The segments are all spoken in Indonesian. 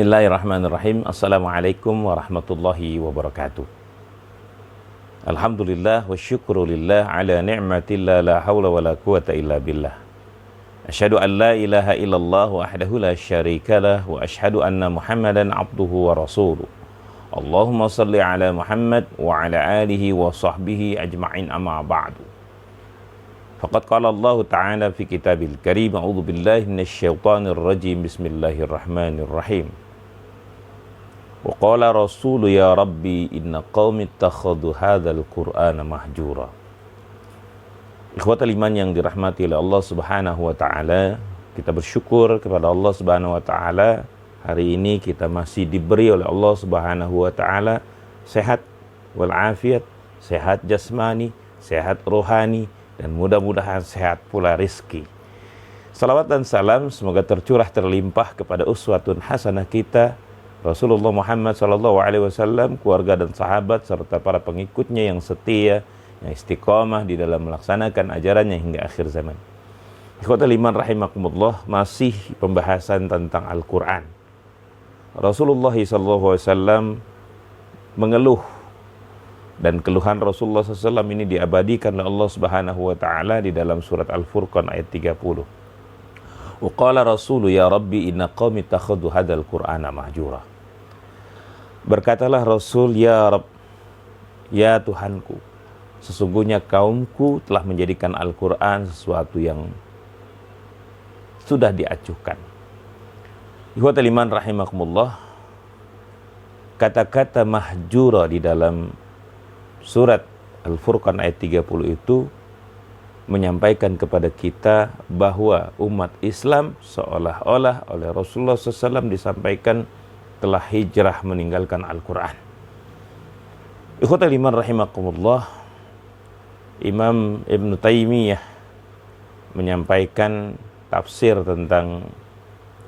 Bismillahirrahmanirrahim. Assalamualaikum warahmatullahi wabarakatuh. Alhamdulillah wa syukrulillah ala ni'matillah la hawla wa la quwata illa billah. Asyhadu an la ilaha illallah wahdahu la syarikalah wa asyhadu anna Muhammadan abduhu wa rasuluh. Allahumma salli ala Muhammad wa ala alihi wa sahbihi ajma'in amma ba'du. Faqad qala Allah Ta'ala fi kitabil karim, a'udzu billahi minasyaitonir rajim, bismillahirrahmanirrahim. Wa qala rasulu ya rabbi inna qaumi ittakhadhu hadzal qur'ana mahjura. Ikhwatal iman yang dirahmati oleh Allah Subhanahu wa taala, kita bersyukur kepada Allah Subhanahu wa taala. Hari ini kita masih diberi oleh Allah Subhanahu wa taala sehat wal afiat, sehat jasmani, sehat rohani, dan mudah-mudahan sehat pula rizki. Salawat dan salam semoga tercurah terlimpah kepada uswatun hasanah kita, Rasulullah Muhammad SAW, keluarga dan sahabat, serta para pengikutnya yang setia, yang istiqamah di dalam melaksanakan ajarannya hingga akhir zaman. Ikhwatal iman rahimakumullah, masih pembahasan tentang Al-Quran. Rasulullah SAW mengeluh, dan keluhan Rasulullah SAW ini diabadikan oleh Allah Subhanahu wa taala di dalam surat Al-Furqan ayat 30. Wa qala rasulu ya rabbi inna qaumi ittakhadhu hadzal qur'ana mahjura. Berkatalah Rasul, ya Rabb, ya Tuhanku, sesungguhnya kaumku telah menjadikan Al-Quran sesuatu yang sudah diacuhkan. Ikhwatal iman rahimakumullah, kata-kata mahjura di dalam surat Al-Furqan ayat 30 itu menyampaikan kepada kita bahwa umat Islam seolah-olah oleh Rasulullah SAW disampaikan telah hijrah meninggalkan Al-Quran. Ikhwatal iman rahimakumullah, Imam Ibn Taymiyah menyampaikan tafsir tentang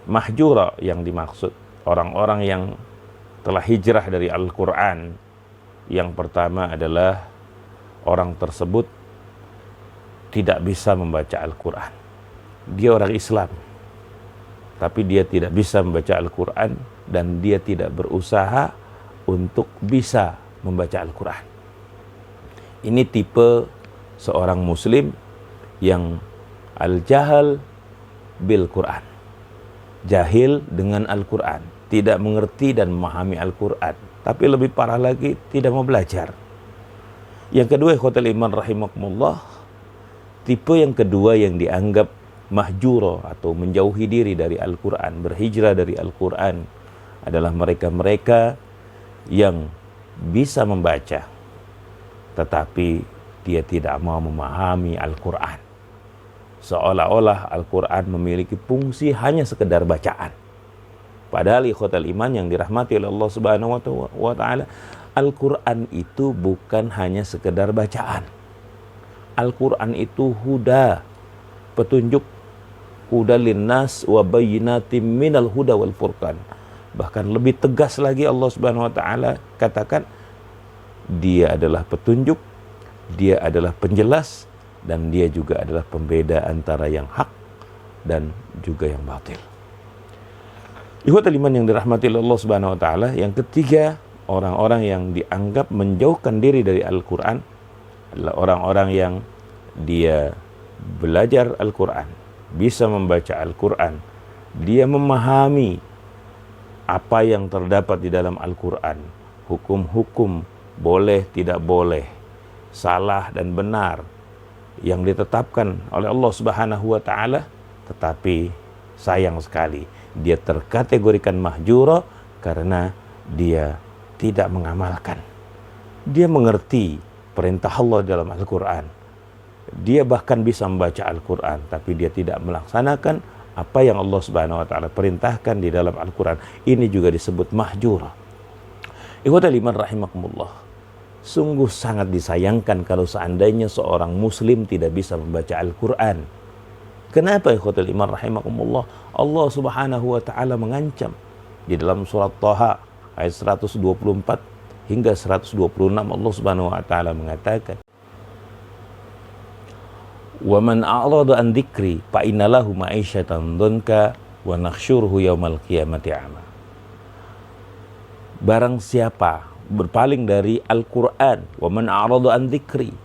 mahjura yang dimaksud orang-orang yang telah hijrah dari Al-Quran. Yang pertama adalah orang tersebut tidak bisa membaca Al-Quran. Dia orang Islam, tapi dia tidak bisa membaca Al-Quran dan dia tidak berusaha untuk bisa membaca Al-Quran. Ini tipe seorang muslim yang al-jahal bil Quran, jahil dengan Al-Quran, tidak mengerti dan memahami Al-Quran. Tapi lebih parah lagi, tidak mau belajar. Yang kedua, ikhwatal iman rahimakumullah, tipe yang kedua yang dianggap mahjura atau menjauhi diri dari Al-Quran, berhijrah dari Al-Quran, adalah mereka-mereka yang bisa membaca, tetapi dia tidak mau memahami Al-Quran. Seolah-olah Al-Quran memiliki fungsi hanya sekedar bacaan. Padahal ikhwatal iman yang dirahmati oleh Allah Subhanahu wa taala, Al-Quran itu bukan hanya sekedar bacaan. Al-Quran itu huda, petunjuk, huda linnas wa bayyinatim minal huda wal furqan. Bahkan lebih tegas lagi Allah Subhanahu wa taala katakan, dia adalah petunjuk, dia adalah penjelas, dan dia juga adalah pembeda antara yang hak dan juga yang batil. Ikhwatal iman yang dirahmati oleh Allah Subhanahu wa taala, yang ketiga, orang-orang yang dianggap menjauhkan diri dari Al-Quran adalah orang-orang yang dia belajar Al-Quran, bisa membaca Al-Quran, dia memahami apa yang terdapat di dalam Al-Quran, hukum-hukum boleh tidak boleh, salah dan benar yang ditetapkan oleh Allah Subhanahu wa taala, tetapi sayang sekali dia terkategorikan mahjura karena dia tidak mengamalkan. Dia mengerti perintah Allah dalam Al-Quran. Dia bahkan bisa membaca Al-Quran, tapi dia tidak melaksanakan apa yang Allah Subhanahu wa taala perintahkan di dalam Al-Quran. Ini juga disebut mahjura. Ikhwatal iman rahimakumullah, sungguh sangat disayangkan kalau seandainya seorang muslim tidak bisa membaca Al-Quran. Kenapa ikhwatal iman rahimakumullah? Allah Subhanahu wa taala mengancam di dalam surat Thaha ayat 124 hingga 126. Allah Subhanahu wa taala mengatakan, "Wa man a'rada an dzikri fa innalahu ma'isyatan dhanka wa nakhsyuruhu yaumal qiyamati a'ma." barang siapa berpaling dari Al-Quran, wa man a'radu an dzikri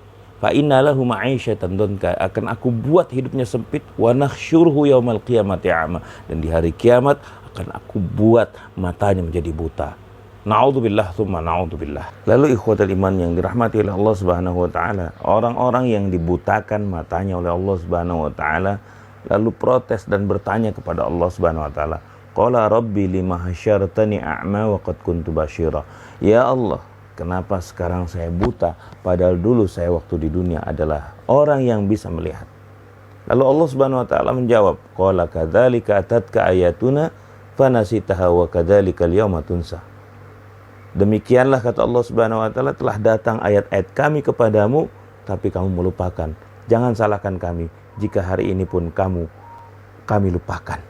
fa inna lahu ma'isyatan dhanka, akan aku buat hidupnya sempit, wa nakhsyuruhu yaumal qiyamati a'ma, dan di hari kiamat akan aku buat matanya menjadi buta. Na'udzubillah tsumma na'udzubillah. Lalu ikhwatal iman yang dirahmati oleh Allah Subhanahu wa taala, orang-orang yang dibutakan matanya oleh Allah Subhanahu wa taala lalu protes dan bertanya kepada Allah Subhanahu wa taala, qala rabbi lima hasyartani a'ma wa qad kuntu basyira. Ya Allah, kenapa sekarang saya buta padahal dulu saya waktu di dunia adalah orang yang bisa melihat. Lalu Allah Subhanahu wa taala menjawab, qala kadzalika atatka ayatuna fanasitaha wa kadzalika al-yauma tunsa. Demikianlah kata Allah Subhanahu wa taala, telah datang ayat-ayat kami kepadamu tapi kamu melupakan. Jangan salahkan kami jika hari ini pun kami lupakan.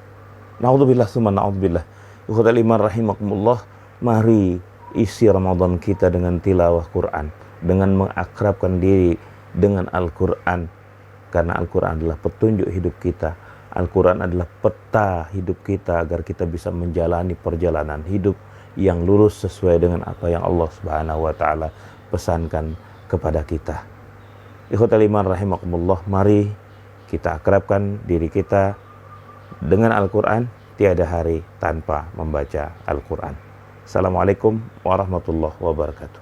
Na'udzubillah tsumma na'udzubillah. Ikhwatal iman rahimakumullah, mari isi Ramadan kita dengan tilawah Quran, dengan mengakrabkan diri dengan Al-Quran, karena Al-Quran adalah petunjuk hidup kita. Al-Quran adalah peta hidup kita agar kita bisa menjalani perjalanan hidup yang lurus sesuai dengan apa yang Allah Subhanahu wa taala pesankan kepada kita. Ikhwatal iman rahimakumullah, mari kita akrabkan diri kita dengan Al-Quran. Tiada hari tanpa membaca Al-Quran. Assalamualaikum warahmatullahi wabarakatuh.